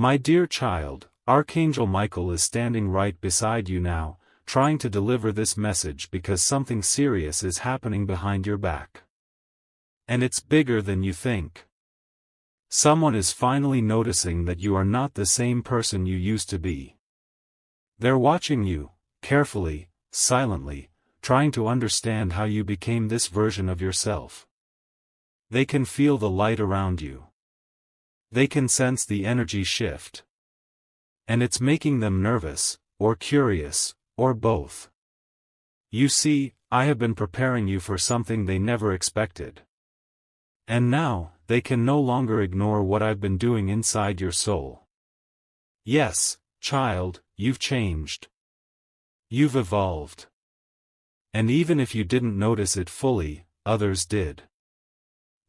My dear child, Archangel Michael is standing right beside you now, trying to deliver this message because something serious is happening behind your back. And it's bigger than you think. Someone is finally noticing that you are not the same person you used to be. They're watching you, carefully, silently, trying to understand how you became this version of yourself. They can feel the light around you. They can sense the energy shift. And it's making them nervous, or curious, or both. You see, I have been preparing you for something they never expected. And now, they can no longer ignore what I've been doing inside your soul. Yes, child, you've changed. You've evolved. And even if you didn't notice it fully, others did.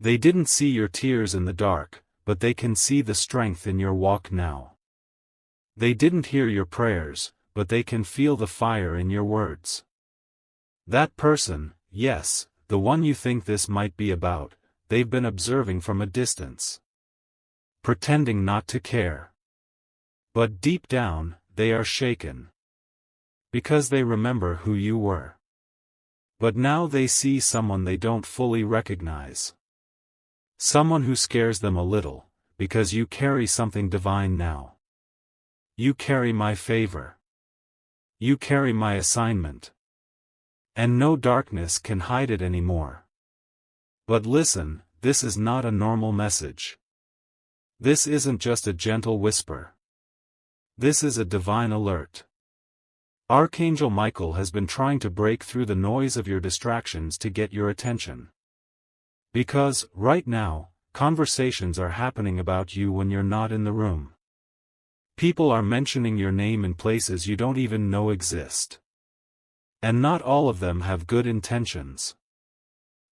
They didn't see your tears in the dark, but they can see the strength in your walk now. They didn't hear your prayers, but they can feel the fire in your words. That person, yes, the one you think this might be about, they've been observing from a distance. Pretending not to care. But deep down, they are shaken. Because they remember who you were. But now they see someone they don't fully recognize. Someone who scares them a little, because you carry something divine now. You carry my favor. You carry my assignment. And no darkness can hide it anymore. But listen, this is not a normal message. This isn't just a gentle whisper. This is a divine alert. Archangel Michael has been trying to break through the noise of your distractions to get your attention. Because, right now, conversations are happening about you when you're not in the room. People are mentioning your name in places you don't even know exist. And not all of them have good intentions.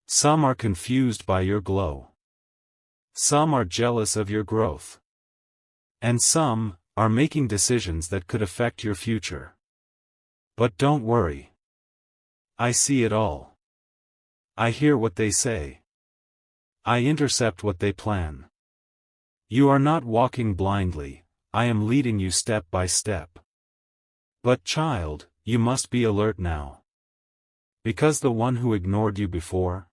Some are confused by your glow. Some are jealous of your growth. And some are making decisions that could affect your future. But don't worry. I see it all. I hear what they say. I intercept what they plan. You are not walking blindly, I am leading you step by step. But child, you must be alert now. Because the one who ignored you before,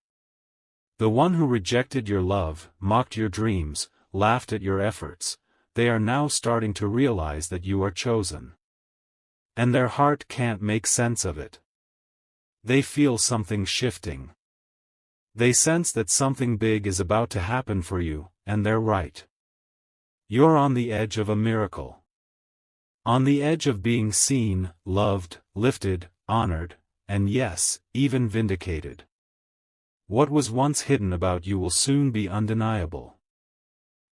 the one who rejected your love, mocked your dreams, laughed at your efforts, they are now starting to realize that you are chosen. And their heart can't make sense of it. They feel something shifting. They sense that something big is about to happen for you, and they're right. You're on the edge of a miracle. On the edge of being seen, loved, lifted, honored, and yes, even vindicated. What was once hidden about you will soon be undeniable.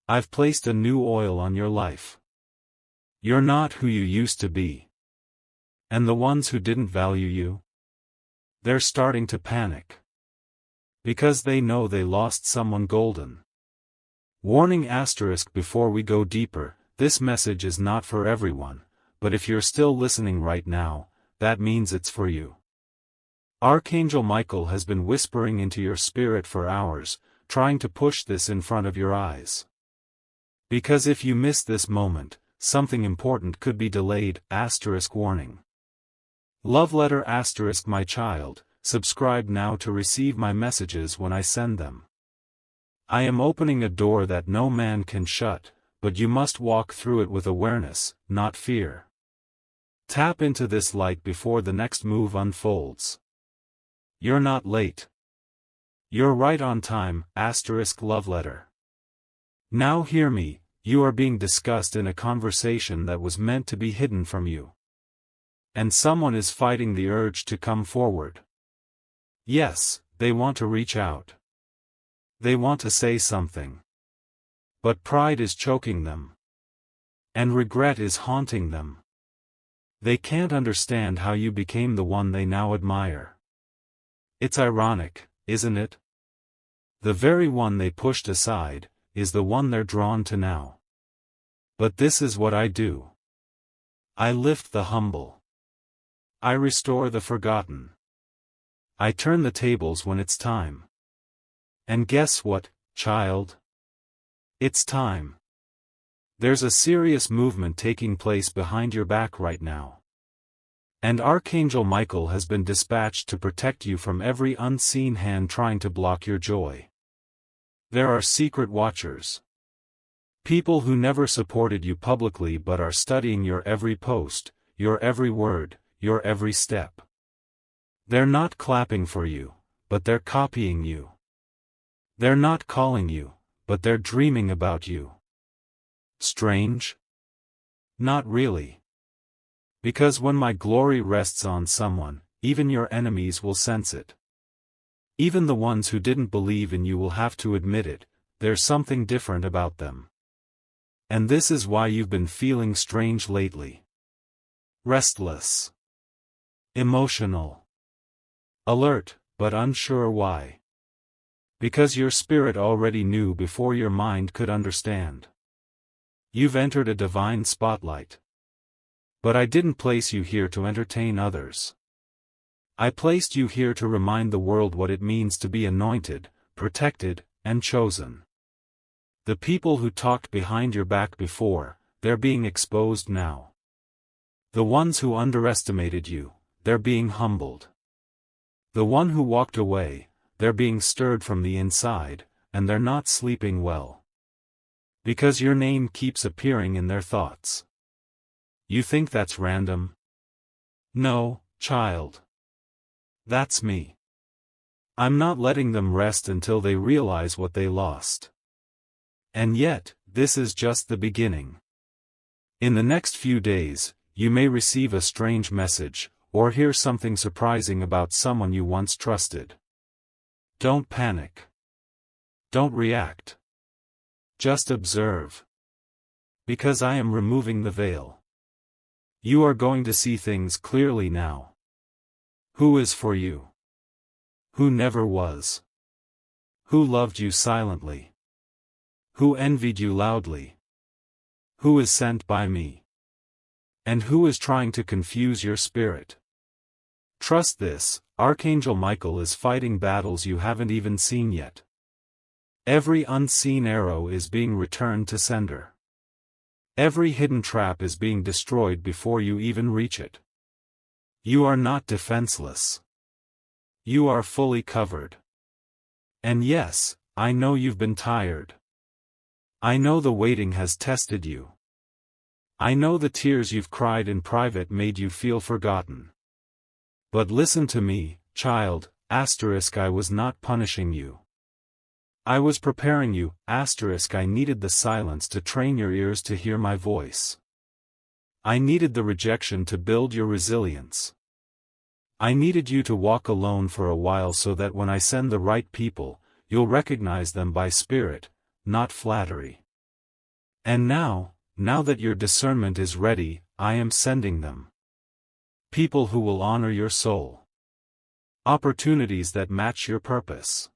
I've placed a new oil on your life. You're not who you used to be. And the ones who didn't value you? They're starting to panic. Because they know they lost someone golden. Warning asterisk before we go deeper, this message is not for everyone, but if you're still listening right now, that means it's for you. Archangel Michael has been whispering into your spirit for hours, trying to push this in front of your eyes. Because if you miss this moment, something important could be delayed, asterisk warning. Love letter asterisk my child, subscribe now to receive my messages when I send them. I am opening a door that no man can shut, but you must walk through it with awareness, not fear. Tap into this light before the next move unfolds. You're not late. You're right on time, asterisk love letter. Now hear me, you are being discussed in a conversation that was meant to be hidden from you. And someone is fighting the urge to come forward. Yes, they want to reach out. They want to say something. But pride is choking them. And regret is haunting them. They can't understand how you became the one they now admire. It's ironic, isn't it? The very one they pushed aside, is the one they're drawn to now. But this is what I do. I lift the humble. I restore the forgotten. I turn the tables when it's time. And guess what, child? It's time. There's a serious movement taking place behind your back right now. And Archangel Michael has been dispatched to protect you from every unseen hand trying to block your joy. There are secret watchers. People who never supported you publicly but are studying your every post, your every word, your every step. They're not clapping for you, but they're copying you. They're not calling you, but they're dreaming about you. Strange? Not really. Because when my glory rests on someone, even your enemies will sense it. Even the ones who didn't believe in you will have to admit it, there's something different about them. And this is why you've been feeling strange lately. Restless. Emotional. Alert, but unsure why. Because your spirit already knew before your mind could understand. You've entered a divine spotlight. But I didn't place you here to entertain others. I placed you here to remind the world what it means to be anointed, protected, and chosen. The people who talked behind your back before, they're being exposed now. The ones who underestimated you, they're being humbled. The one who walked away, they're being stirred from the inside, and they're not sleeping well. Because your name keeps appearing in their thoughts. You think that's random? No, child. That's me. I'm not letting them rest until they realize what they lost. And yet, this is just the beginning. In the next few days, you may receive a strange message, or hear something surprising about someone you once trusted. Don't panic. Don't react. Just observe. Because I am removing the veil. You are going to see things clearly now. Who is for you? Who never was? Who loved you silently? Who envied you loudly? Who is sent by me? And who is trying to confuse your spirit? Trust this, Archangel Michael is fighting battles you haven't even seen yet. Every unseen arrow is being returned to sender. Every hidden trap is being destroyed before you even reach it. You are not defenseless. You are fully covered. And yes, I know you've been tired. I know the waiting has tested you. I know the tears you've cried in private made you feel forgotten. But listen to me, child, I was not punishing you. I was preparing you, I needed the silence to train your ears to hear my voice. I needed the rejection to build your resilience. I needed you to walk alone for a while so that when I send the right people, you'll recognize them by spirit, not flattery. And now that your discernment is ready, I am sending them. People who will honor your soul. Opportunities that match your purpose.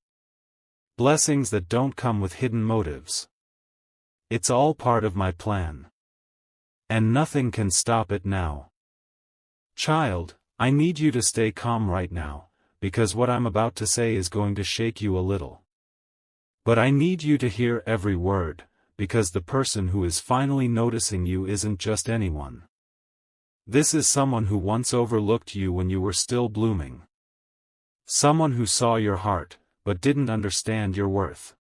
Blessings that don't come with hidden motives. It's all part of my plan. And nothing can stop it now. Child, I need you to stay calm right now, because what I'm about to say is going to shake you a little. But I need you to hear every word, because the person who is finally noticing you isn't just anyone. This is someone who once overlooked you when you were still blooming. Someone who saw your heart, but didn't understand your worth.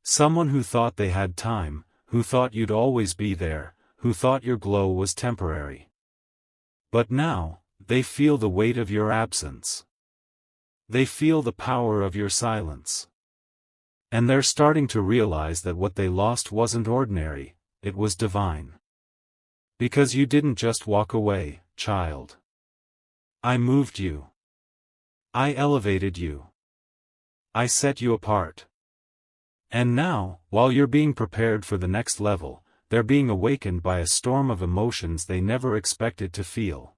Someone who thought they had time, who thought you'd always be there, who thought your glow was temporary. But now, they feel the weight of your absence. They feel the power of your silence. And they're starting to realize that what they lost wasn't ordinary, it was divine. Because you didn't just walk away, child. I moved you. I elevated you. I set you apart. And now, while you're being prepared for the next level, they're being awakened by a storm of emotions they never expected to feel.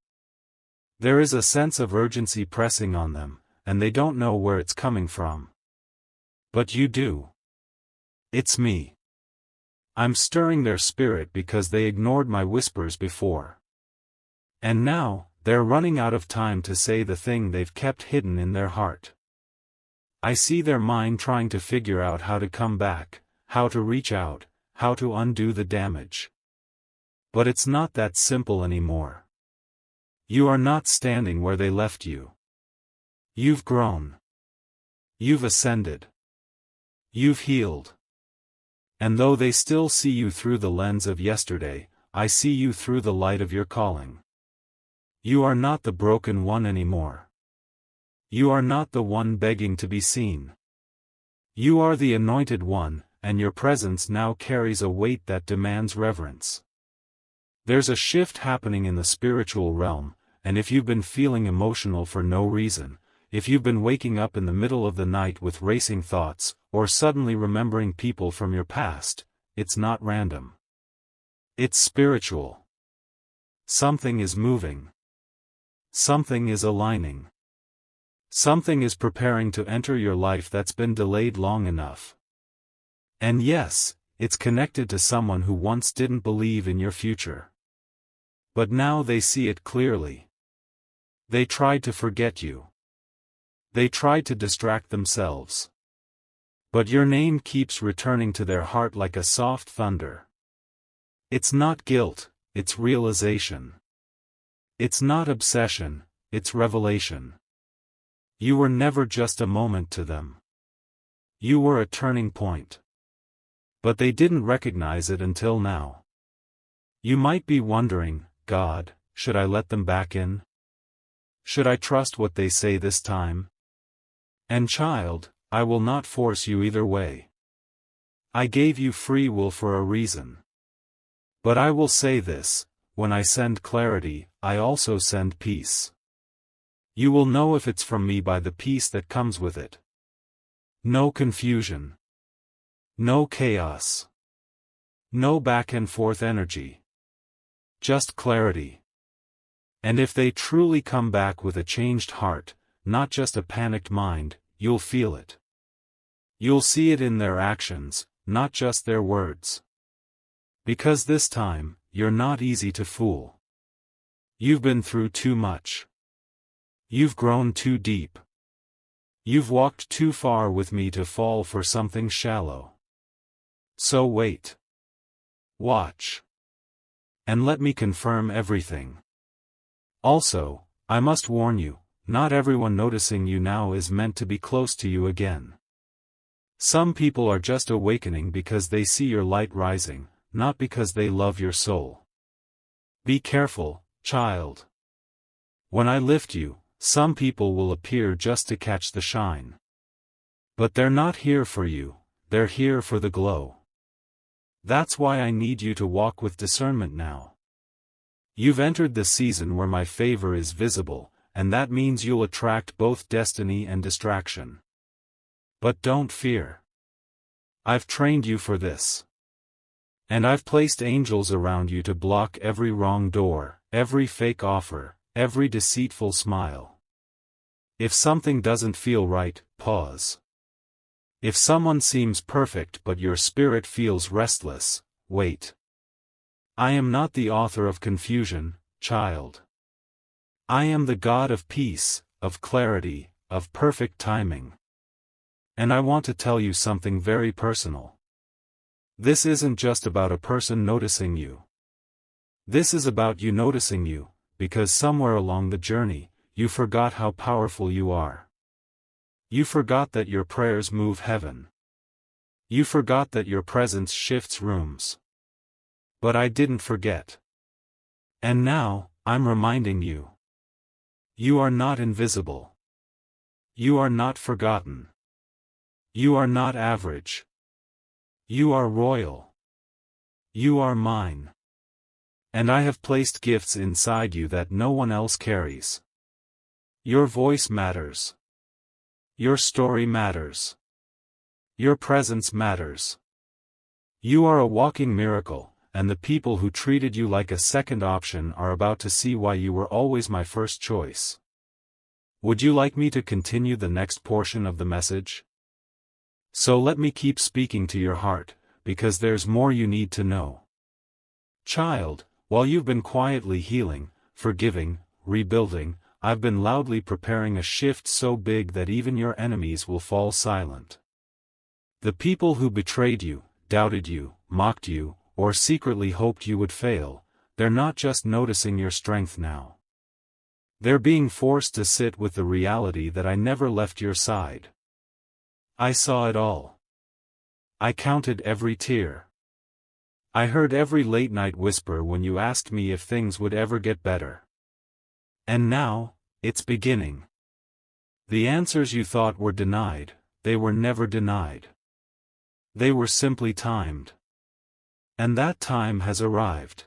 There is a sense of urgency pressing on them, and they don't know where it's coming from. But you do. It's me. I'm stirring their spirit because they ignored my whispers before. And now, they're running out of time to say the thing they've kept hidden in their heart. I see their mind trying to figure out how to come back, how to reach out, how to undo the damage. But it's not that simple anymore. You are not standing where they left you. You've grown. You've ascended. You've healed. And though they still see you through the lens of yesterday, I see you through the light of your calling. You are not the broken one anymore. You are not the one begging to be seen. You are the anointed one, and your presence now carries a weight that demands reverence. There's a shift happening in the spiritual realm, and if you've been feeling emotional for no reason, if you've been waking up in the middle of the night with racing thoughts, or suddenly remembering people from your past, it's not random. It's spiritual. Something is moving. Something is aligning. Something is preparing to enter your life that's been delayed long enough. And yes, it's connected to someone who once didn't believe in your future. But now they see it clearly. They tried to forget you. They tried to distract themselves. But your name keeps returning to their heart like a soft thunder. It's not guilt, it's realization. It's not obsession, it's revelation. You were never just a moment to them. You were a turning point. But they didn't recognize it until now. You might be wondering, God, should I let them back in? Should I trust what they say this time? And child, I will not force you either way. I gave you free will for a reason. But I will say this, when I send clarity, I also send peace. You will know if it's from me by the peace that comes with it. No confusion. No chaos. No back and forth energy. Just clarity. And if they truly come back with a changed heart, not just a panicked mind, you'll feel it. You'll see it in their actions, not just their words. Because this time, you're not easy to fool. You've been through too much. You've grown too deep. You've walked too far with me to fall for something shallow. So wait. Watch. And let me confirm everything. Also, I must warn you, not everyone noticing you now is meant to be close to you again. Some people are just awakening because they see your light rising, not because they love your soul. Be careful, child. When I lift you, some people will appear just to catch the shine. But they're not here for you, they're here for the glow. That's why I need you to walk with discernment now. You've entered the season where my favor is visible, and that means you'll attract both destiny and distraction. But don't fear. I've trained you for this. And I've placed angels around you to block every wrong door, every fake offer, every deceitful smile. If something doesn't feel right, pause. If someone seems perfect but your spirit feels restless, wait. I am not the author of confusion, child. I am the God of peace, of clarity, of perfect timing. And I want to tell you something very personal. This isn't just about a person noticing you. This is about you noticing you, because somewhere along the journey, you forgot how powerful you are. You forgot that your prayers move heaven. You forgot that your presence shifts rooms. But I didn't forget. And now, I'm reminding you. You are not invisible. You are not forgotten. You are not average. You are royal. You are mine. And I have placed gifts inside you that no one else carries. Your voice matters. Your story matters. Your presence matters. You are a walking miracle, and the people who treated you like a second option are about to see why you were always my first choice. Would you like me to continue the next portion of the message? So let me keep speaking to your heart, because there's more you need to know. Child, while you've been quietly healing, forgiving, rebuilding, I've been loudly preparing a shift so big that even your enemies will fall silent. The people who betrayed you, doubted you, mocked you, or secretly hoped you would fail, they're not just noticing your strength now. They're being forced to sit with the reality that I never left your side. I saw it all. I counted every tear. I heard every late-night whisper when you asked me if things would ever get better. And now, it's beginning. The answers you thought were denied, they were never denied. They were simply timed. And that time has arrived.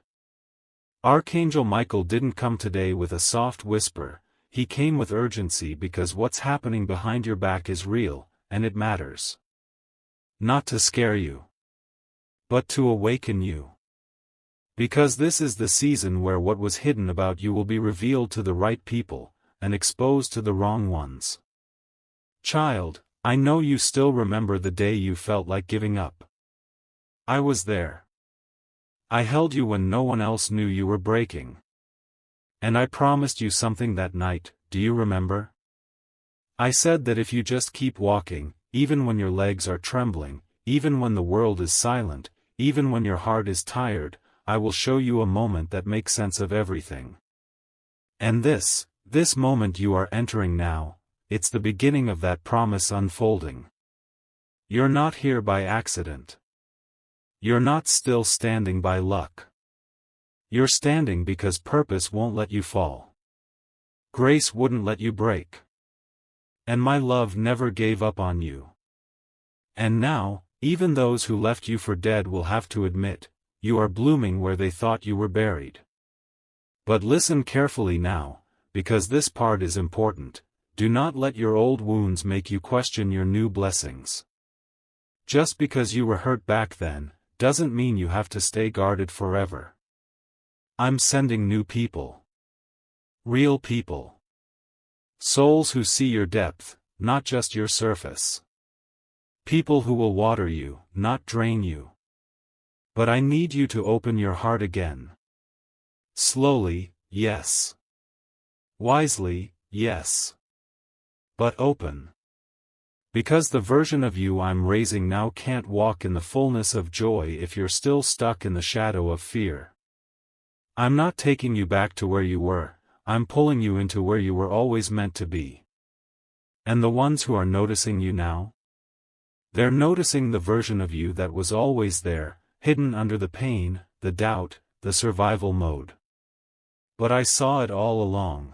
Archangel Michael didn't come today with a soft whisper, he came with urgency because what's happening behind your back is real, and it matters. Not to scare you, but to awaken you. Because this is the season where what was hidden about you will be revealed to the right people, and exposed to the wrong ones. Child, I know you still remember the day you felt like giving up. I was there. I held you when no one else knew you were breaking. And I promised you something that night, do you remember? I said that if you just keep walking, even when your legs are trembling, even when the world is silent, even when your heart is tired, I will show you a moment that makes sense of everything. And this moment you are entering now, it's the beginning of that promise unfolding. You're not here by accident. You're not still standing by luck. You're standing because purpose won't let you fall. Grace wouldn't let you break. And my love never gave up on you. And now, even those who left you for dead will have to admit, you are blooming where they thought you were buried. But listen carefully now, because this part is important. Do not let your old wounds make you question your new blessings. Just because you were hurt back then, doesn't mean you have to stay guarded forever. I'm sending new people. Real people. Souls who see your depth, not just your surface. People who will water you, not drain you. But I need you to open your heart again. Slowly, yes. Wisely, yes. But open. Because the version of you I'm raising now can't walk in the fullness of joy if you're still stuck in the shadow of fear. I'm not taking you back to where you were, I'm pulling you into where you were always meant to be. And the ones who are noticing you now? They're noticing the version of you that was always there, hidden under the pain, the doubt, the survival mode. But I saw it all along.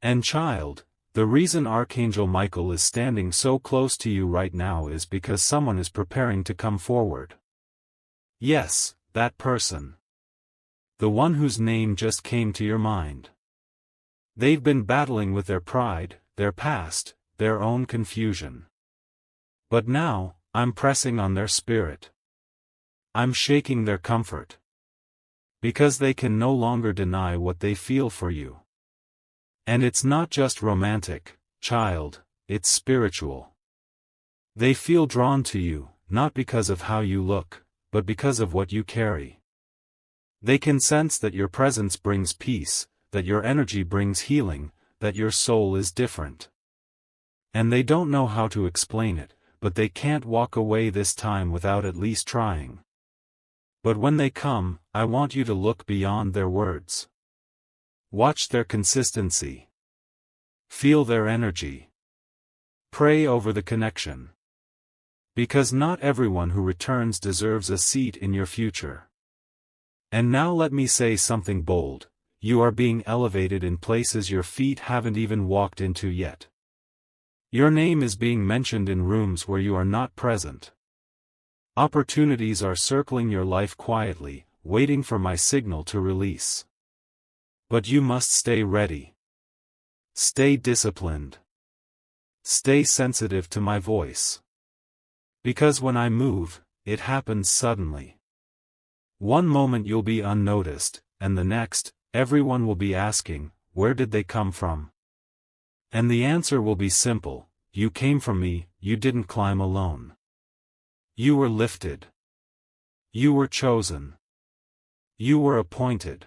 And child, the reason Archangel Michael is standing so close to you right now is because someone is preparing to come forward. Yes, that person. The one whose name just came to your mind. They've been battling with their pride, their past, their own confusion. But now, I'm pressing on their spirit. I'm shaking their comfort. Because they can no longer deny what they feel for you. And it's not just romantic, child, it's spiritual. They feel drawn to you, not because of how you look, but because of what you carry. They can sense that your presence brings peace, that your energy brings healing, that your soul is different. And they don't know how to explain it, but they can't walk away this time without at least trying. But when they come, I want you to look beyond their words. Watch their consistency. Feel their energy. Pray over the connection. Because not everyone who returns deserves a seat in your future. And now let me say something bold. You are being elevated in places your feet haven't even walked into yet. Your name is being mentioned in rooms where you are not present. Opportunities are circling your life quietly, waiting for my signal to release. But you must stay ready. Stay disciplined. Stay sensitive to my voice. Because when I move, it happens suddenly. One moment you'll be unnoticed, and the next, everyone will be asking, where did they come from? And the answer will be simple, you came from me, you didn't climb alone. You were lifted. You were chosen. You were appointed.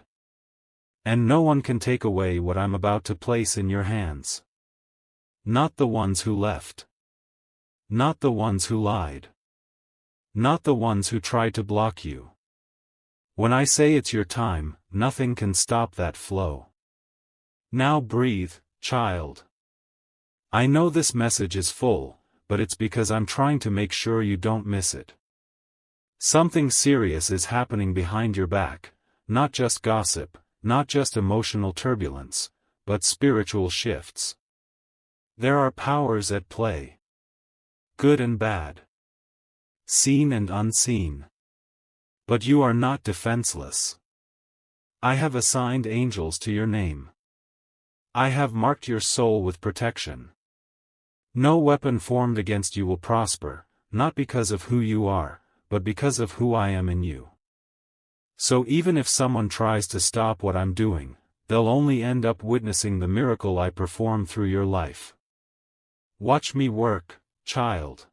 And no one can take away what I'm about to place in your hands. Not the ones who left. Not the ones who lied. not the ones who try to block you. When I say it's your time, nothing can stop that flow. Now breathe, child. I know this message is full, but it's because I'm trying to make sure you don't miss it. Something serious is happening behind your back, not just gossip, not just emotional turbulence, but spiritual shifts. There are powers at play. Good and bad. Seen and unseen. But you are not defenseless. I have assigned angels to your name. I have marked your soul with protection. No weapon formed against you will prosper, not because of who you are, but because of who I am in you. So even if someone tries to stop what I'm doing, they'll only end up witnessing the miracle I perform through your life. Watch me work, child.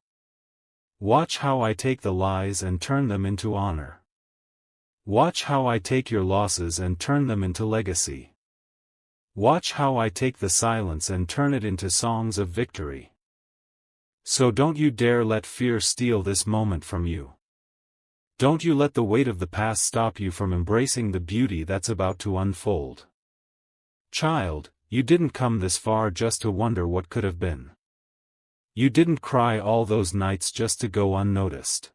Watch how I take the lies and turn them into honor. Watch how I take your losses and turn them into legacy. Watch how I take the silence and turn it into songs of victory. So don't you dare let fear steal this moment from you. Don't you let the weight of the past stop you from embracing the beauty that's about to unfold. Child, you didn't come this far just to wonder what could have been. You didn't cry all those nights just to go unnoticed.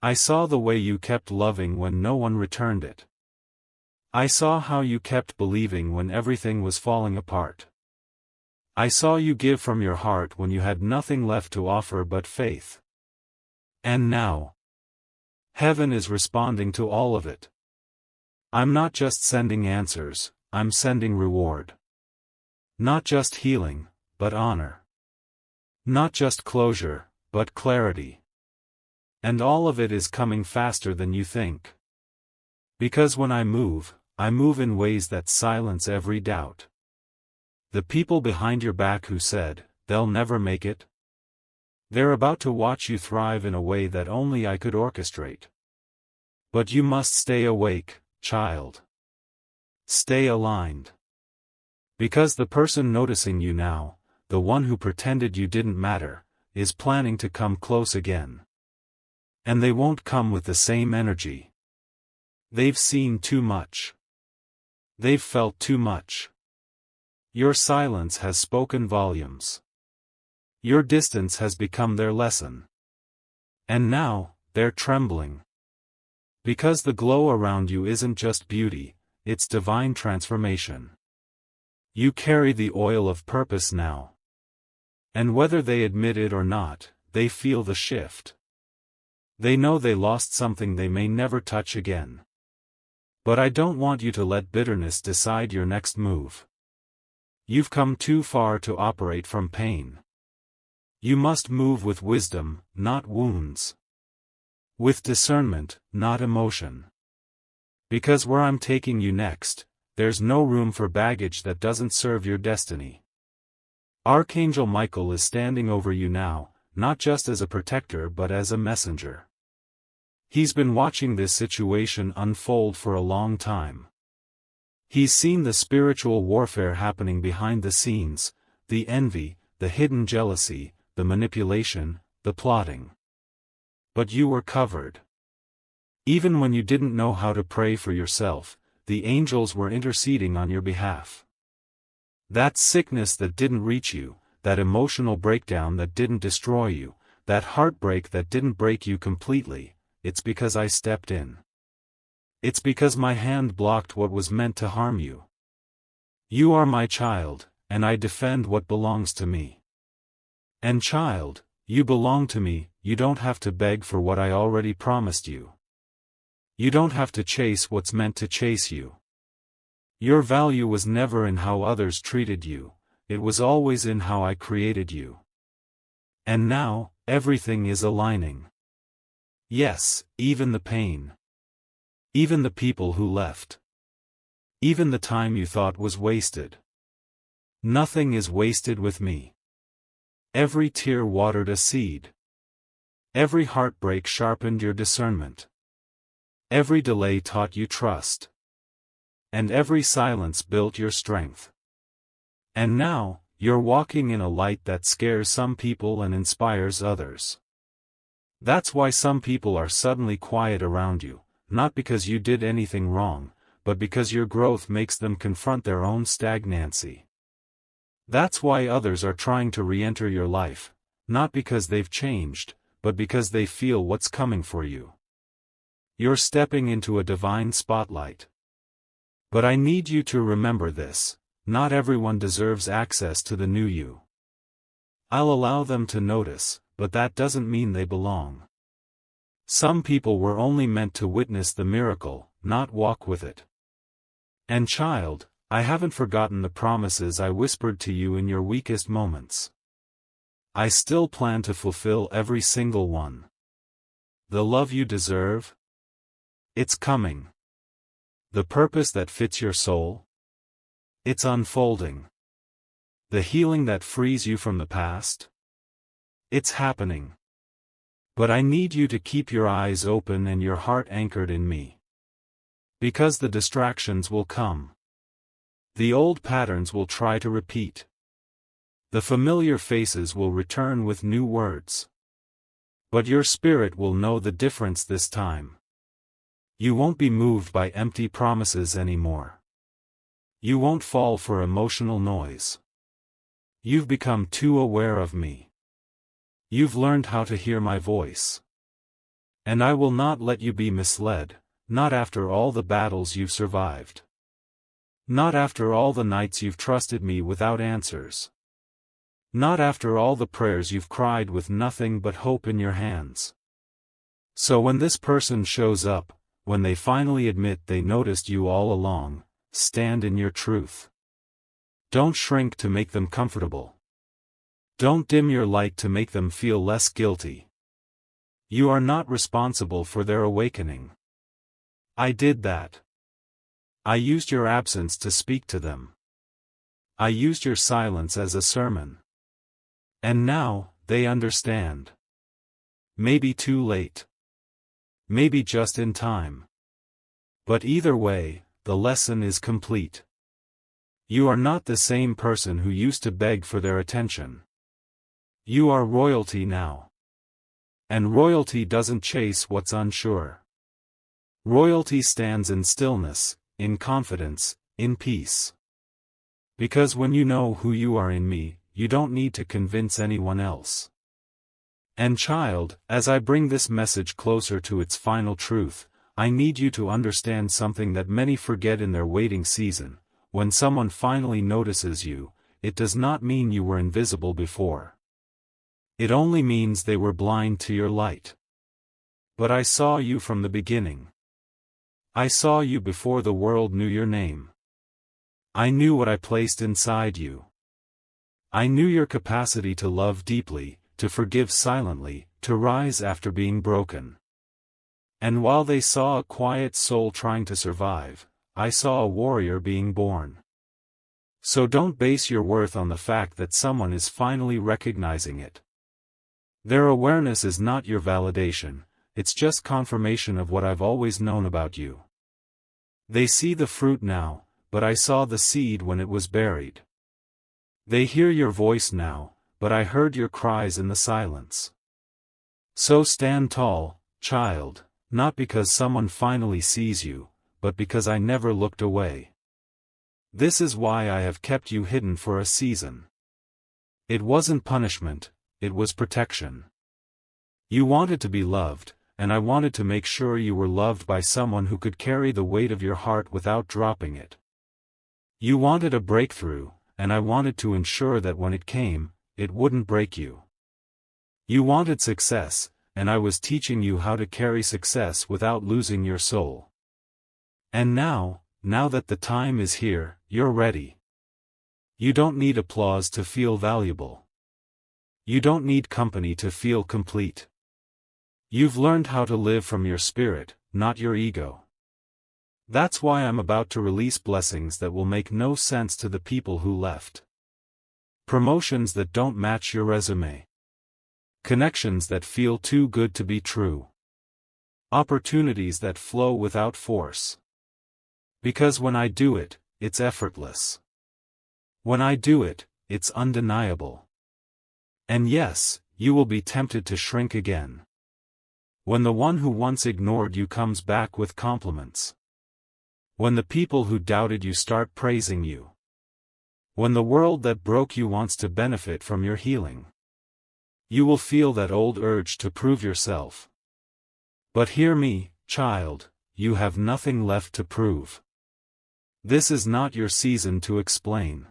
I saw the way you kept loving when no one returned it. I saw how you kept believing when everything was falling apart. I saw you give from your heart when you had nothing left to offer but faith. And now, heaven is responding to all of it. I'm not just sending answers, I'm sending reward. Not just healing, but honor. Not just closure, but clarity. And all of it is coming faster than you think. Because when I move in ways that silence every doubt. The people behind your back who said, they'll never make it. They're about to watch you thrive in a way that only I could orchestrate. But you must stay awake, child. Stay aligned. Because the person noticing you now, the one who pretended you didn't matter, is planning to come close again. And they won't come with the same energy. They've seen too much. They've felt too much. Your silence has spoken volumes. Your distance has become their lesson. And now, they're trembling. Because the glow around you isn't just beauty, it's divine transformation. You carry the oil of purpose now. And whether they admit it or not, they feel the shift. They know they lost something they may never touch again. But I don't want you to let bitterness decide your next move. You've come too far to operate from pain. You must move with wisdom, not wounds. With discernment, not emotion. Because where I'm taking you next, there's no room for baggage that doesn't serve your destiny. Archangel Michael is standing over you now, not just as a protector but as a messenger. He's been watching this situation unfold for a long time. He's seen the spiritual warfare happening behind the scenes, the envy, the hidden jealousy, the manipulation, the plotting. But you were covered. Even when you didn't know how to pray for yourself, the angels were interceding on your behalf. That sickness that didn't reach you, that emotional breakdown that didn't destroy you, that heartbreak that didn't break you completely, it's because I stepped in. It's because my hand blocked what was meant to harm you. You are my child, and I defend what belongs to me. And child, you belong to me, you don't have to beg for what I already promised you. You don't have to chase what's meant to chase you. Your value was never in how others treated you, it was always in how I created you. And now, everything is aligning. Yes, even the pain. Even the people who left. Even the time you thought was wasted. Nothing is wasted with me. Every tear watered a seed. Every heartbreak sharpened your discernment. Every delay taught you trust. And every silence built your strength. And now, you're walking in a light that scares some people and inspires others. That's why some people are suddenly quiet around you, not because you did anything wrong, but because your growth makes them confront their own stagnancy. That's why others are trying to re-enter your life, not because they've changed, but because they feel what's coming for you. You're stepping into a divine spotlight. But I need you to remember this: not everyone deserves access to the new you. I'll allow them to notice, but that doesn't mean they belong. Some people were only meant to witness the miracle, not walk with it. And child, I haven't forgotten the promises I whispered to you in your weakest moments. I still plan to fulfill every single one. The love you deserve? It's coming. The purpose that fits your soul? It's unfolding. The healing that frees you from the past? It's happening. But I need you to keep your eyes open and your heart anchored in me. Because the distractions will come. The old patterns will try to repeat. The familiar faces will return with new words. But your spirit will know the difference this time. You won't be moved by empty promises anymore. You won't fall for emotional noise. You've become too aware of me. You've learned how to hear my voice. And I will not let you be misled, not after all the battles you've survived. Not after all the nights you've trusted me without answers. Not after all the prayers you've cried with nothing but hope in your hands. So when this person shows up, when they finally admit they noticed you all along, stand in your truth. Don't shrink to make them comfortable. Don't dim your light to make them feel less guilty. You are not responsible for their awakening. I did that. I used your absence to speak to them. I used your silence as a sermon. And now, they understand. Maybe too late. Maybe just in time. But either way, the lesson is complete. You are not the same person who used to beg for their attention. You are royalty now. And royalty doesn't chase what's unsure. Royalty stands in stillness, in confidence, in peace. Because when you know who you are in me, you don't need to convince anyone else. And child, as I bring this message closer to its final truth, I need you to understand something that many forget in their waiting season. When someone finally notices you, it does not mean you were invisible before. It only means they were blind to your light. But I saw you from the beginning. I saw you before the world knew your name. I knew what I placed inside you. I knew your capacity to love deeply, to forgive silently, to rise after being broken. And while they saw a quiet soul trying to survive, I saw a warrior being born. So don't base your worth on the fact that someone is finally recognizing it. Their awareness is not your validation, it's just confirmation of what I've always known about you. They see the fruit now, but I saw the seed when it was buried. They hear your voice now, but I heard your cries in the silence. So stand tall, child, not because someone finally sees you, but because I never looked away. This is why I have kept you hidden for a season. It wasn't punishment, it was protection. You wanted to be loved, and I wanted to make sure you were loved by someone who could carry the weight of your heart without dropping it. You wanted a breakthrough, and I wanted to ensure that when it came, it wouldn't break you. You wanted success, and I was teaching you how to carry success without losing your soul. And now that the time is here, you're ready. You don't need applause to feel valuable. You don't need company to feel complete. You've learned how to live from your spirit, not your ego. That's why I'm about to release blessings that will make no sense to the people who left. Promotions that don't match your resume. Connections that feel too good to be true. Opportunities that flow without force. Because when I do it, it's effortless. When I do it, it's undeniable. And yes, you will be tempted to shrink again. When the one who once ignored you comes back with compliments. When the people who doubted you start praising you. When the world that broke you wants to benefit from your healing. You will feel that old urge to prove yourself. But hear me, child, you have nothing left to prove. This is not your season to explain.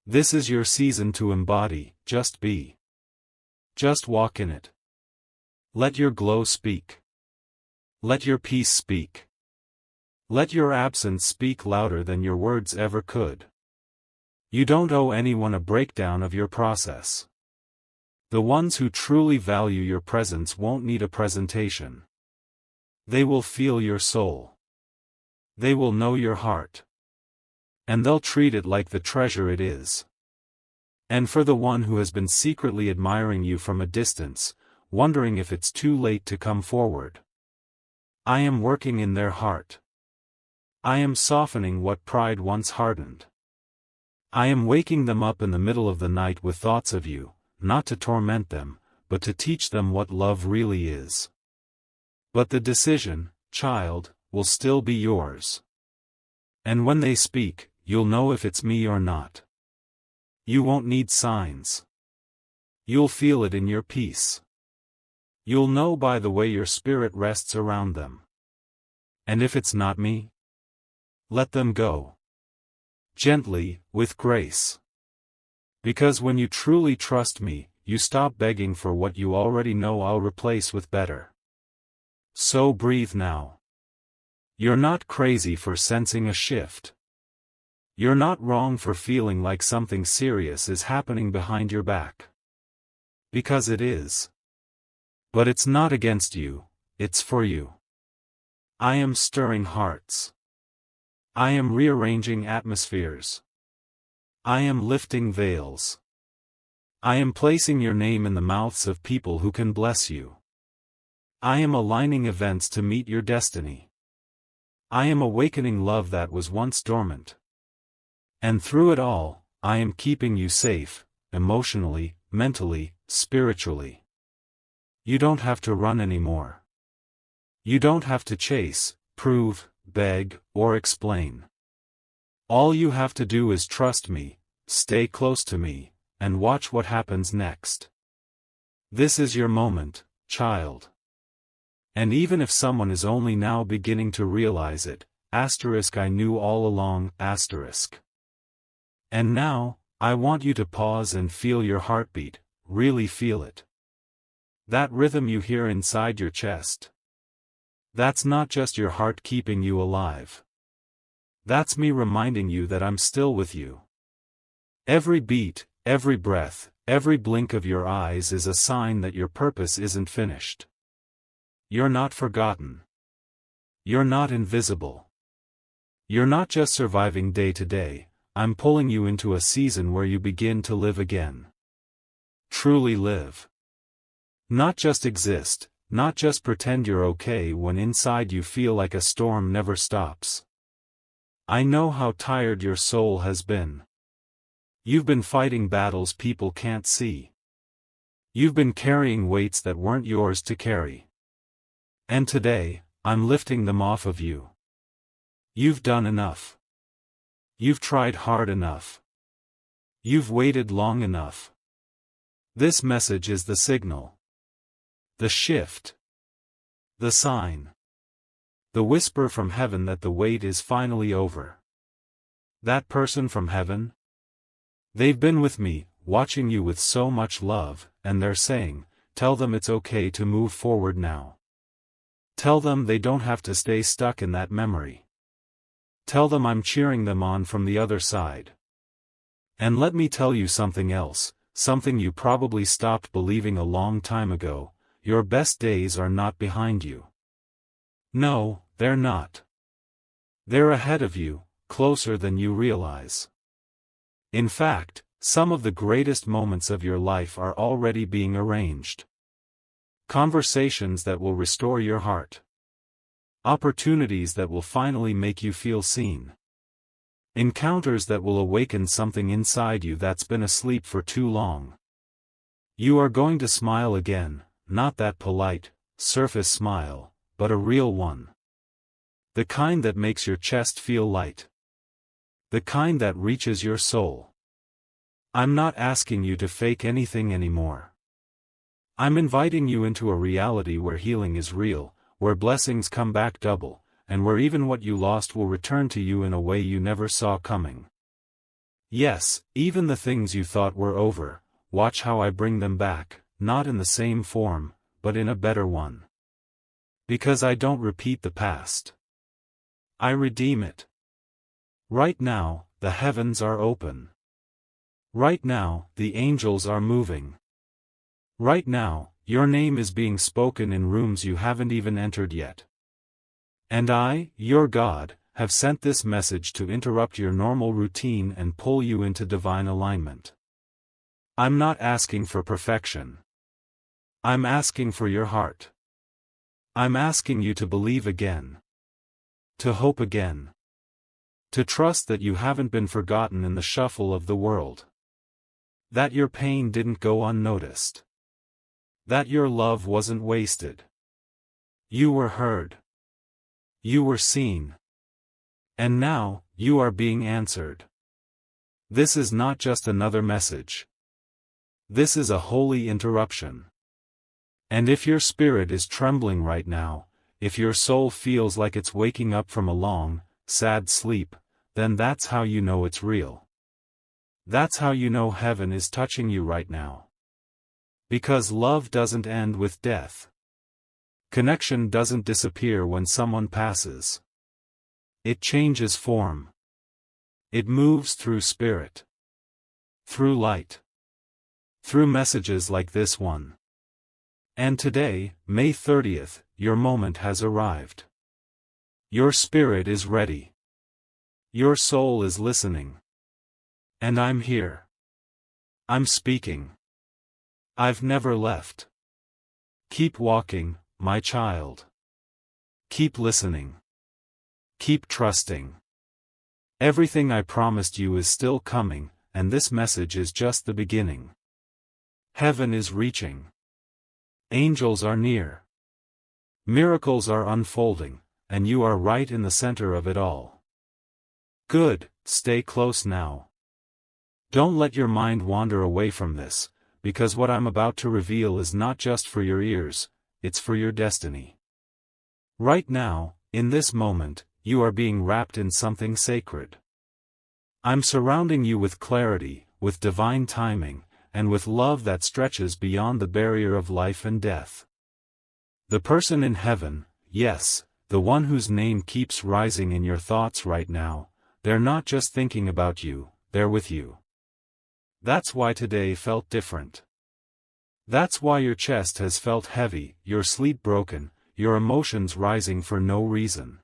This is your season to embody, just be. Just walk in it. Let your glow speak. Let your peace speak. Let your absence speak louder than your words ever could. You don't owe anyone a breakdown of your process. The ones who truly value your presence won't need a presentation. They will feel your soul. They will know your heart. And they'll treat it like the treasure it is. And for the one who has been secretly admiring you from a distance, wondering if it's too late to come forward, I am working in their heart. I am softening what pride once hardened. I am waking them up in the middle of the night with thoughts of you, not to torment them, but to teach them what love really is. But the decision, child, will still be yours. And when they speak, you'll know if it's me or not. You won't need signs. You'll feel it in your peace. You'll know by the way your spirit rests around them. And if it's not me, let them go. Gently, with grace. Because when you truly trust me, you stop begging for what you already know I'll replace with better. So breathe now. You're not crazy for sensing a shift. You're not wrong for feeling like something serious is happening behind your back. Because it is. But it's not against you, it's for you. I am stirring hearts. I am rearranging atmospheres. I am lifting veils. I am placing your name in the mouths of people who can bless you. I am aligning events to meet your destiny. I am awakening love that was once dormant. And through it all, I am keeping you safe, emotionally, mentally, spiritually. You don't have to run anymore. You don't have to chase, prove, beg, or explain. All you have to do is trust me, stay close to me, and watch what happens next. This is your moment, child. And even if someone is only now beginning to realize it, I knew all along, And now, I want you to pause and feel your heartbeat, really feel it. That rhythm you hear inside your chest. That's not just your heart keeping you alive. That's me reminding you that I'm still with you. Every beat, every breath, every blink of your eyes is a sign that your purpose isn't finished. You're not forgotten. You're not invisible. You're not just surviving day to day, I'm pulling you into a season where you begin to live again. Truly live. Not just exist, not just pretend you're okay when inside you feel like a storm never stops. I know how tired your soul has been. You've been fighting battles people can't see. You've been carrying weights that weren't yours to carry. And today, I'm lifting them off of you. You've done enough. You've tried hard enough. You've waited long enough. This message is the signal. The shift. The sign. The whisper from heaven that the wait is finally over. That person from heaven? They've been with me, watching you with so much love, and they're saying, tell them it's okay to move forward now. Tell them they don't have to stay stuck in that memory. Tell them I'm cheering them on from the other side. And let me tell you something else, something you probably stopped believing a long time ago, your best days are not behind you. No, they're not. They're ahead of you, closer than you realize. In fact, some of the greatest moments of your life are already being arranged. Conversations that will restore your heart. Opportunities that will finally make you feel seen. Encounters that will awaken something inside you that's been asleep for too long. You are going to smile again, not that polite, surface smile, but a real one. The kind that makes your chest feel light. The kind that reaches your soul. I'm not asking you to fake anything anymore. I'm inviting you into a reality where healing is real, where blessings come back double, and where even what you lost will return to you in a way you never saw coming. Yes, even the things you thought were over, watch how I bring them back, not in the same form, but in a better one. Because I don't repeat the past. I redeem it. Right now, the heavens are open. Right now, the angels are moving. Right now, your name is being spoken in rooms you haven't even entered yet. And I, your God, have sent this message to interrupt your normal routine and pull you into divine alignment. I'm not asking for perfection. I'm asking for your heart. I'm asking you to believe again. To hope again. To trust that you haven't been forgotten in the shuffle of the world. That your pain didn't go unnoticed. That your love wasn't wasted. You were heard. You were seen. And now, you are being answered. This is not just another message. This is a holy interruption. And if your spirit is trembling right now, if your soul feels like it's waking up from a long, sad sleep, then that's how you know it's real. That's how you know heaven is touching you right now. Because love doesn't end with death. Connection doesn't disappear when someone passes. It changes form. It moves through spirit. Through light. Through messages like this one. And today, May 30th, your moment has arrived. Your spirit is ready. Your soul is listening. And I'm here. I'm speaking. I've never left. Keep walking, my child. Keep listening. Keep trusting. Everything I promised you is still coming, and this message is just the beginning. Heaven is reaching. Angels are near. Miracles are unfolding, and you are right in the center of it all. Good, stay close now. Don't let your mind wander away from this, because what I'm about to reveal is not just for your ears, it's for your destiny. Right now, in this moment, you are being wrapped in something sacred. I'm surrounding you with clarity, with divine timing, and with love that stretches beyond the barrier of life and death. The person in heaven, yes, the one whose name keeps rising in your thoughts right now, they're not just thinking about you, they're with you. That's why today felt different. That's why your chest has felt heavy, your sleep broken, your emotions rising for no reason.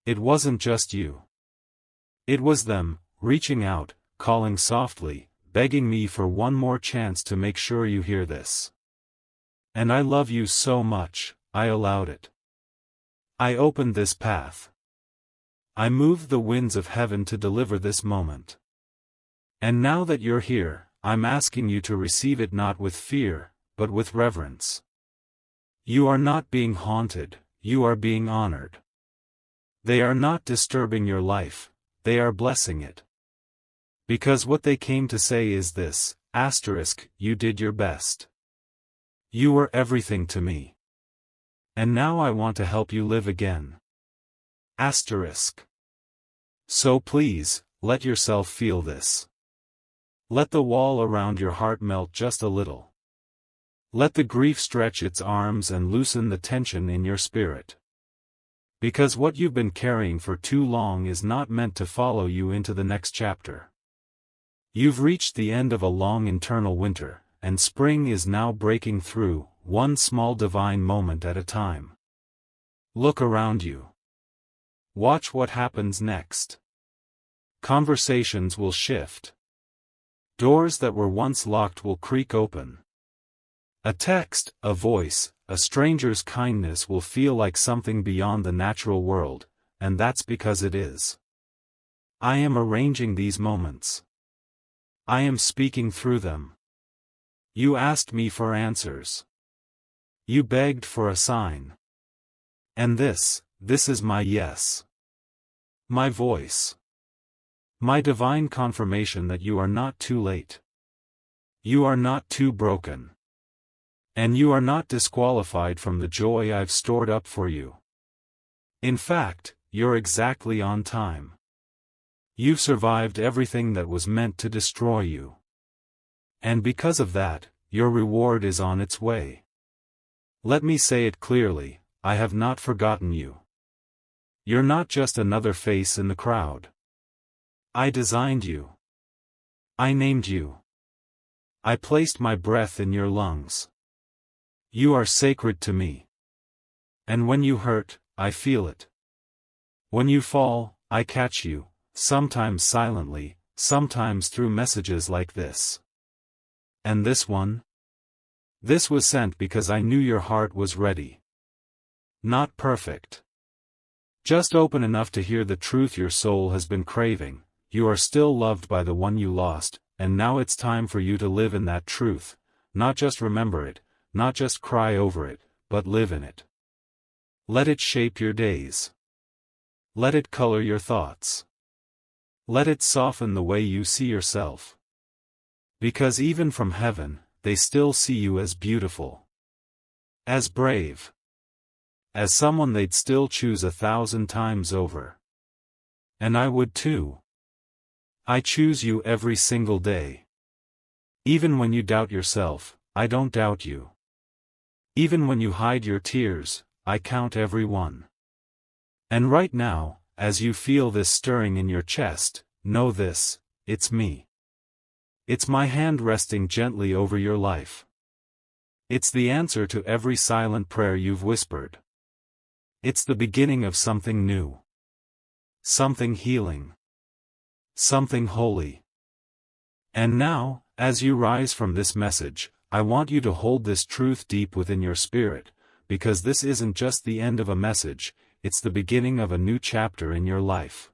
It wasn't just you. It was them, reaching out, calling softly, begging me for one more chance to make sure you hear this. And I love you so much, I allowed it. I opened this path. I moved the winds of heaven to deliver this moment. And now that you're here, I'm asking you to receive it not with fear, but with reverence. You are not being haunted, you are being honored. They are not disturbing your life, they are blessing it. Because what they came to say is this, asterisk, you did your best. You were everything to me. And now I want to help you live again. Asterisk. So please, let yourself feel this. Let the wall around your heart melt just a little. Let the grief stretch its arms and loosen the tension in your spirit. Because what you've been carrying for too long is not meant to follow you into the next chapter. You've reached the end of a long internal winter, and spring is now breaking through, one small divine moment at a time. Look around you. Watch what happens next. Conversations will shift. Doors that were once locked will creak open. A text, a voice, a stranger's kindness will feel like something beyond the natural world, and that's because it is. I am arranging these moments. I am speaking through them. You asked me for answers. You begged for a sign. And this is my yes. My voice. My divine confirmation that you are not too late. You are not too broken. And you are not disqualified from the joy I've stored up for you. In fact, you're exactly on time. You've survived everything that was meant to destroy you. And because of that, your reward is on its way. Let me say it clearly, I have not forgotten you. You're not just another face in the crowd. I designed you. I named you. I placed my breath in your lungs. You are sacred to me. And when you hurt, I feel it. When you fall, I catch you, sometimes silently, sometimes through messages like this. And this one? This was sent because I knew your heart was ready. Not perfect. Just open enough to hear the truth your soul has been craving. You are still loved by the one you lost, and now it's time for you to live in that truth, not just remember it, not just cry over it, but live in it. Let it shape your days. Let it color your thoughts. Let it soften the way you see yourself. Because even from heaven, they still see you as beautiful. As brave. As someone they'd still choose 1,000 times over. And I would too. I choose you every single day. Even when you doubt yourself, I don't doubt you. Even when you hide your tears, I count every one. And right now, as you feel this stirring in your chest, know this, it's me. It's my hand resting gently over your life. It's the answer to every silent prayer you've whispered. It's the beginning of something new. Something healing. Something holy. And now, as you rise from this message, I want you to hold this truth deep within your spirit, because this isn't just the end of a message, it's the beginning of a new chapter in your life.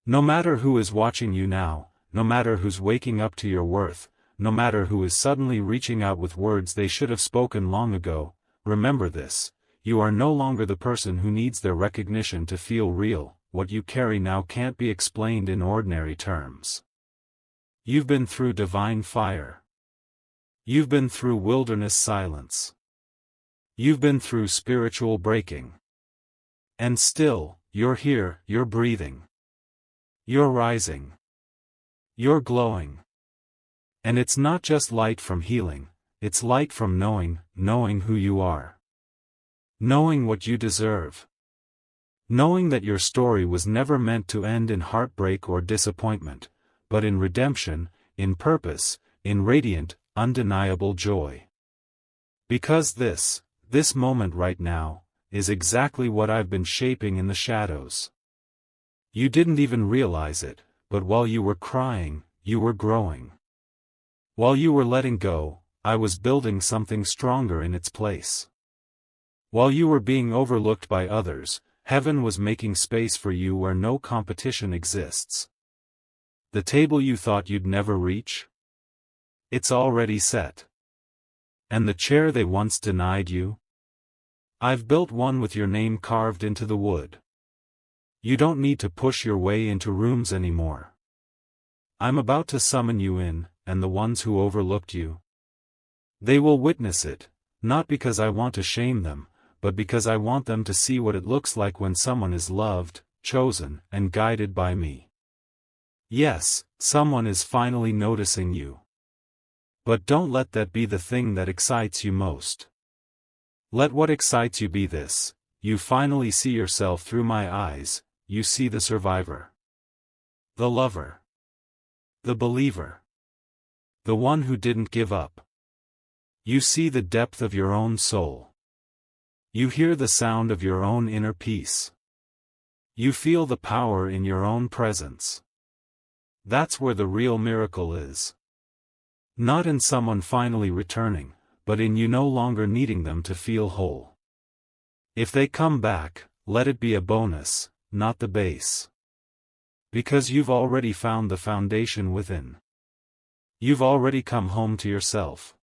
No matter who is watching you now, no matter who's waking up to your worth, no matter who is suddenly reaching out with words they should have spoken long ago, remember this, you are no longer the person who needs their recognition to feel real. What you carry now can't be explained in ordinary terms. You've been through divine fire. You've been through wilderness silence. You've been through spiritual breaking. And still, you're here, you're breathing. You're rising. You're glowing. And it's not just light from healing, it's light from knowing who you are. Knowing what you deserve. Knowing that your story was never meant to end in heartbreak or disappointment, but in redemption, in purpose, in radiant, undeniable joy. Because this moment right now, is exactly what I've been shaping in the shadows. You didn't even realize it, but while you were crying, you were growing. While you were letting go, I was building something stronger in its place. While you were being overlooked by others, heaven was making space for you where no competition exists. The table you thought you'd never reach? It's already set. And the chair they once denied you? I've built one with your name carved into the wood. You don't need to push your way into rooms anymore. I'm about to summon you in, and the ones who overlooked you. They will witness it, not because I want to shame them, but because I want them to see what it looks like when someone is loved, chosen, and guided by me. Yes, someone is finally noticing you. But don't let that be the thing that excites you most. Let what excites you be this: you finally see yourself through my eyes, you see the survivor. The lover. The believer. The one who didn't give up. You see the depth of your own soul. You hear the sound of your own inner peace. You feel the power in your own presence. That's where the real miracle is. Not in someone finally returning, but in you no longer needing them to feel whole. If they come back, let it be a bonus, not the base. Because you've already found the foundation within. You've already come home to yourself.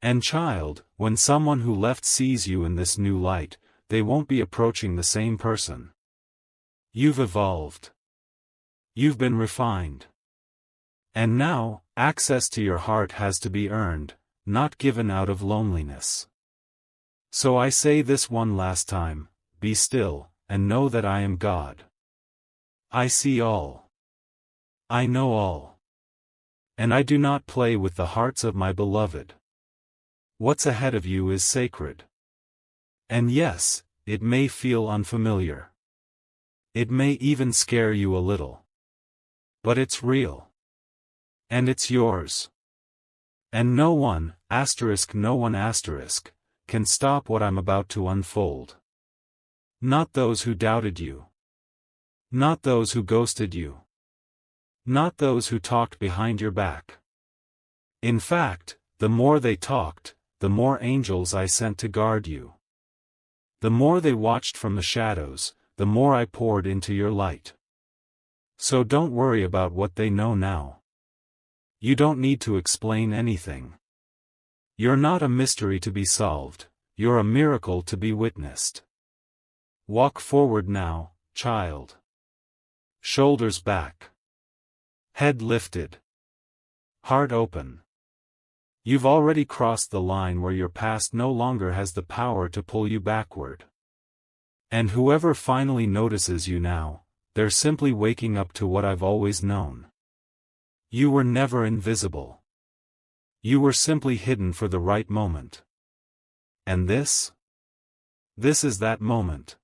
And child, when someone who left sees you in this new light, they won't be approaching the same person. You've evolved. You've been refined. And now, access to your heart has to be earned, not given out of loneliness. So I say this one last time, be still, and know that I am God. I see all. I know all. And I do not play with the hearts of my beloved. What's ahead of you is sacred. And yes, it may feel unfamiliar. It may even scare you a little. But it's real. And it's yours. And no one, can stop what I'm about to unfold. Not those who doubted you. Not those who ghosted you. Not those who talked behind your back. In fact, the more they talked, the more angels I sent to guard you. The more they watched from the shadows, the more I poured into your light. So don't worry about what they know now. You don't need to explain anything. You're not a mystery to be solved, you're a miracle to be witnessed. Walk forward now, child. Shoulders back. Head lifted. Heart open. You've already crossed the line where your past no longer has the power to pull you backward. And whoever finally notices you now, they're simply waking up to what I've always known. You were never invisible. You were simply hidden for the right moment. And this? This is that moment.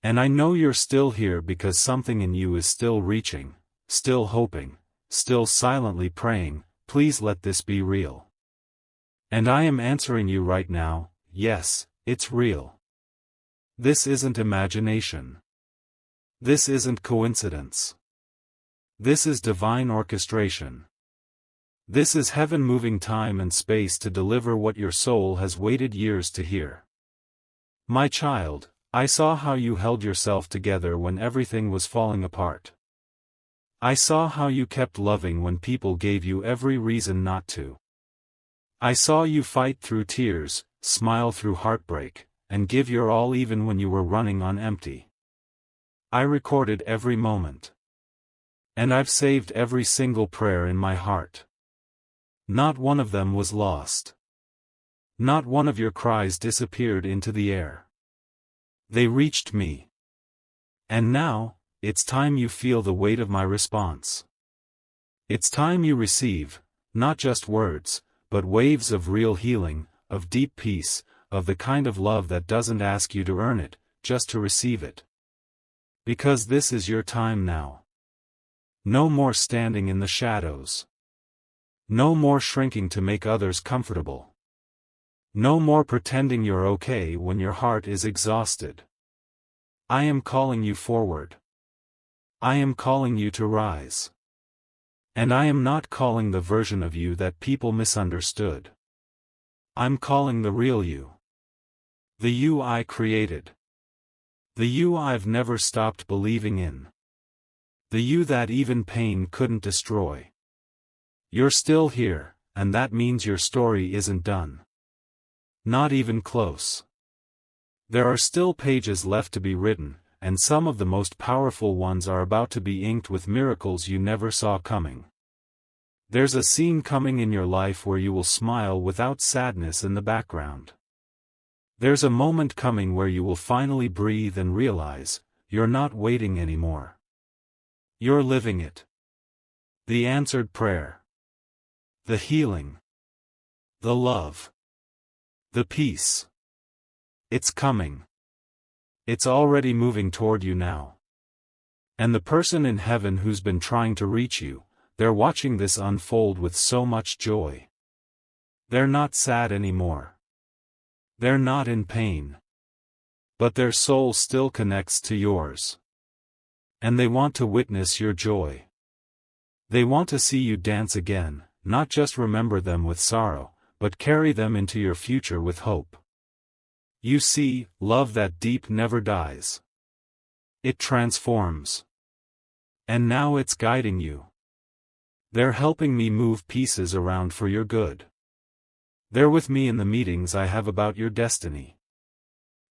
And I know you're still here because something in you is still reaching, still hoping, still silently praying, please let this be real. And I am answering you right now, yes, it's real. This isn't imagination. This isn't coincidence. This is divine orchestration. This is heaven moving time and space to deliver what your soul has waited years to hear. My child, I saw how you held yourself together when everything was falling apart. I saw how you kept loving when people gave you every reason not to. I saw you fight through tears, smile through heartbreak, and give your all even when you were running on empty. I recorded every moment. And I've saved every single prayer in my heart. Not one of them was lost. Not one of your cries disappeared into the air. They reached me. And now, it's time you feel the weight of my response. It's time you receive, not just words, but waves of real healing, of deep peace, of the kind of love that doesn't ask you to earn it, just to receive it. Because this is your time now. No more standing in the shadows. No more shrinking to make others comfortable. No more pretending you're okay when your heart is exhausted. I am calling you forward. I am calling you to rise. And I am not calling the version of you that people misunderstood. I'm calling the real you. The you I created. The you I've never stopped believing in. The you that even pain couldn't destroy. You're still here, and that means your story isn't done. Not even close. There are still pages left to be written, and some of the most powerful ones are about to be inked with miracles you never saw coming. There's a scene coming in your life where you will smile without sadness in the background. There's a moment coming where you will finally breathe and realize, you're not waiting anymore. You're living it. The answered prayer. The healing. The love. The peace. It's coming. It's already moving toward you now. And the person in heaven who's been trying to reach you, they're watching this unfold with so much joy. They're not sad anymore. They're not in pain. But their soul still connects to yours. And they want to witness your joy. They want to see you dance again, not just remember them with sorrow, but carry them into your future with hope. You see, love that deep never dies. It transforms. And now it's guiding you. They're helping me move pieces around for your good. They're with me in the meetings I have about your destiny.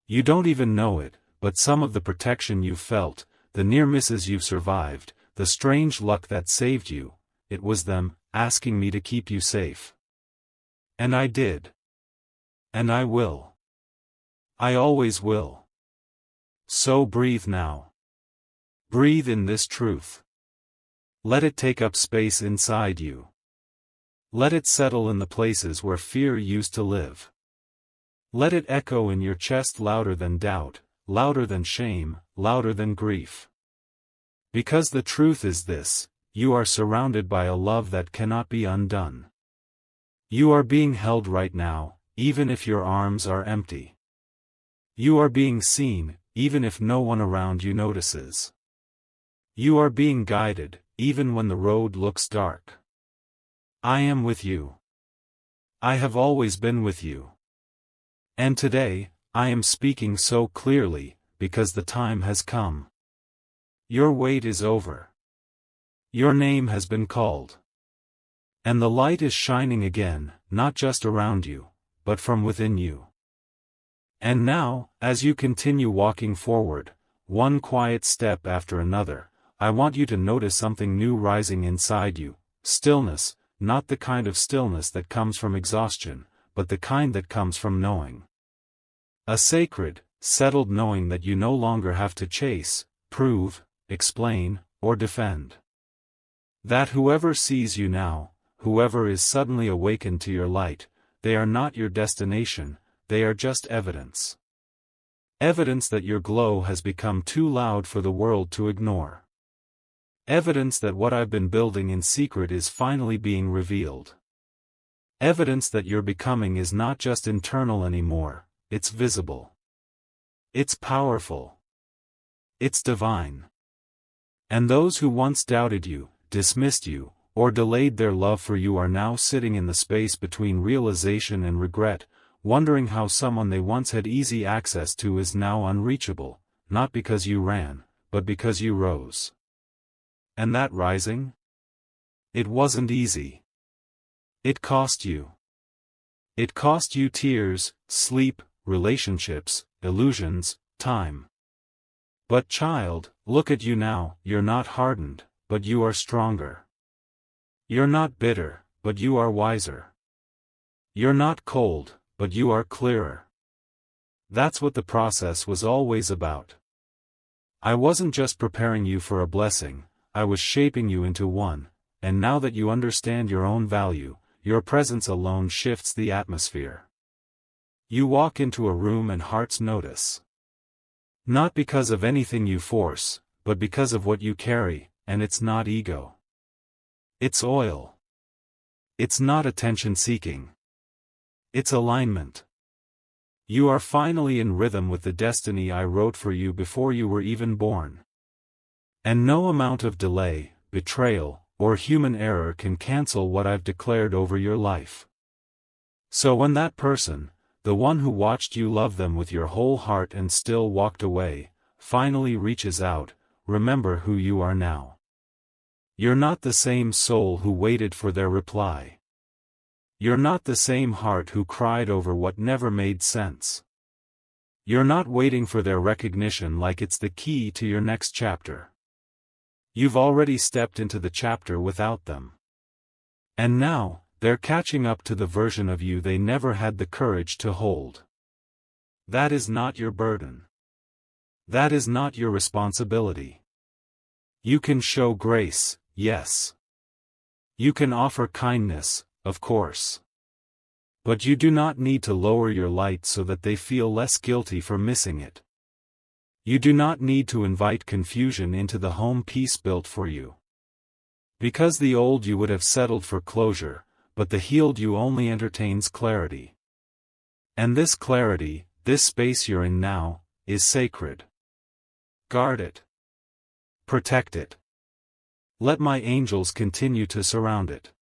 You don't even know it, but some of the protection you've felt, the near misses you've survived, the strange luck that saved you, it was them, asking me to keep you safe. And I did. And I will. I always will. So breathe now. Breathe in this truth. Let it take up space inside you. Let it settle in the places where fear used to live. Let it echo in your chest louder than doubt, louder than shame, louder than grief. Because the truth is this, you are surrounded by a love that cannot be undone. You are being held right now, even if your arms are empty. You are being seen, even if no one around you notices. You are being guided, even when the road looks dark. I am with you. I have always been with you. And today, I am speaking so clearly, because the time has come. Your wait is over. Your name has been called. And the light is shining again, not just around you, but from within you. And now, as you continue walking forward, one quiet step after another, I want you to notice something new rising inside you, stillness, not the kind of stillness that comes from exhaustion, but the kind that comes from knowing. A sacred, settled knowing that you no longer have to chase, prove, explain, or defend. That whoever sees you now, whoever is suddenly awakened to your light, they are not your destination, they are just evidence. Evidence that your glow has become too loud for the world to ignore. Evidence that what I've been building in secret is finally being revealed. Evidence that your becoming is not just internal anymore, it's visible. It's powerful. It's divine. And those who once doubted you, dismissed you, or delayed their love for you are now sitting in the space between realization and regret, wondering how someone they once had easy access to is now unreachable, not because you ran, but because you rose. And that rising? It wasn't easy. It cost you. It cost you tears, sleep, relationships, illusions, time. But child, look at you now, you're not hardened, but you are stronger. You're not bitter, but you are wiser. You're not cold, but you are clearer. That's what the process was always about. I wasn't just preparing you for a blessing, I was shaping you into one, and now that you understand your own value, your presence alone shifts the atmosphere. You walk into a room and hearts notice. Not because of anything you force, but because of what you carry, and it's not ego. It's oil. It's not attention seeking. It's alignment. You are finally in rhythm with the destiny I wrote for you before you were even born. And no amount of delay, betrayal, or human error can cancel what I've declared over your life. So when that person, the one who watched you love them with your whole heart and still walked away, finally reaches out, remember who you are now. You're not the same soul who waited for their reply. You're not the same heart who cried over what never made sense. You're not waiting for their recognition like it's the key to your next chapter. You've already stepped into the chapter without them. And now, they're catching up to the version of you they never had the courage to hold. That is not your burden. That is not your responsibility. You can show grace, yes. You can offer kindness, of course. But you do not need to lower your light so that they feel less guilty for missing it. You do not need to invite confusion into the home peace built for you. Because the old you would have settled for closure, but the healed you only entertains clarity. And this clarity, this space you're in now, is sacred. Guard it. Protect it. Let my angels continue to surround it.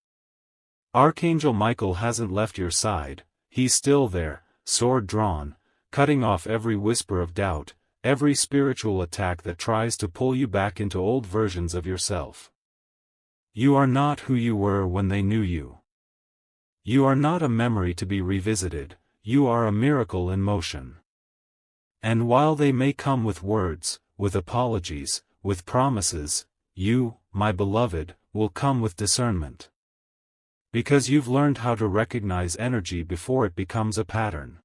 Archangel Michael hasn't left your side, he's still there, sword drawn, cutting off every whisper of doubt, every spiritual attack that tries to pull you back into old versions of yourself. You are not who you were when they knew you. You are not a memory to be revisited, you are a miracle in motion. And while they may come with words, with apologies, with promises, you, my beloved, will come with discernment. Because you've learned how to recognize energy before it becomes a pattern.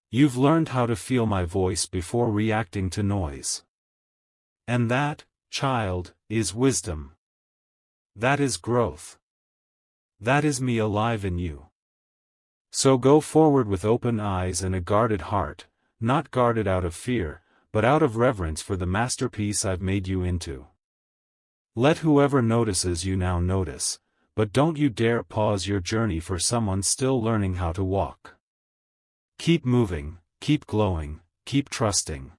You've learned how to feel my voice before reacting to noise. And that, child, is wisdom. That is growth. That is me alive in you. So go forward with open eyes and a guarded heart, not guarded out of fear, but out of reverence for the masterpiece I've made you into. Let whoever notices you now notice, but don't you dare pause your journey for someone still learning how to walk. Keep moving, keep glowing, keep trusting.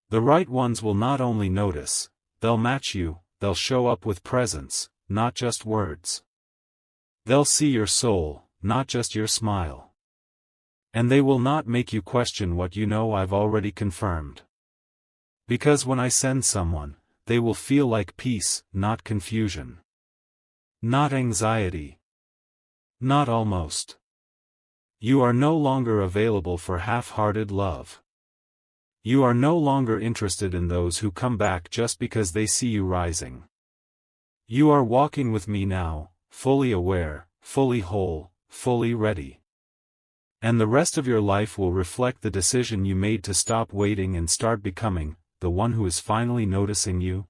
The right ones will not only notice, they'll match you, they'll show up with presence, not just words. They'll see your soul, not just your smile. And they will not make you question what you know I've already confirmed. Because when I send someone, they will feel like peace, not confusion. Not anxiety. Not almost. You are no longer available for half-hearted love. You are no longer interested in those who come back just because they see you rising. You are walking with me now, fully aware, fully whole, fully ready. And the rest of your life will reflect the decision you made to stop waiting and start becoming the one who is finally noticing you.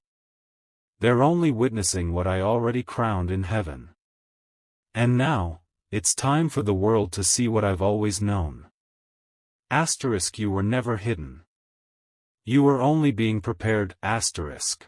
They're only witnessing what I already crowned in heaven. And now, it's time for the world to see what I've always known. Asterisk, you were never hidden. You were only being prepared, asterisk.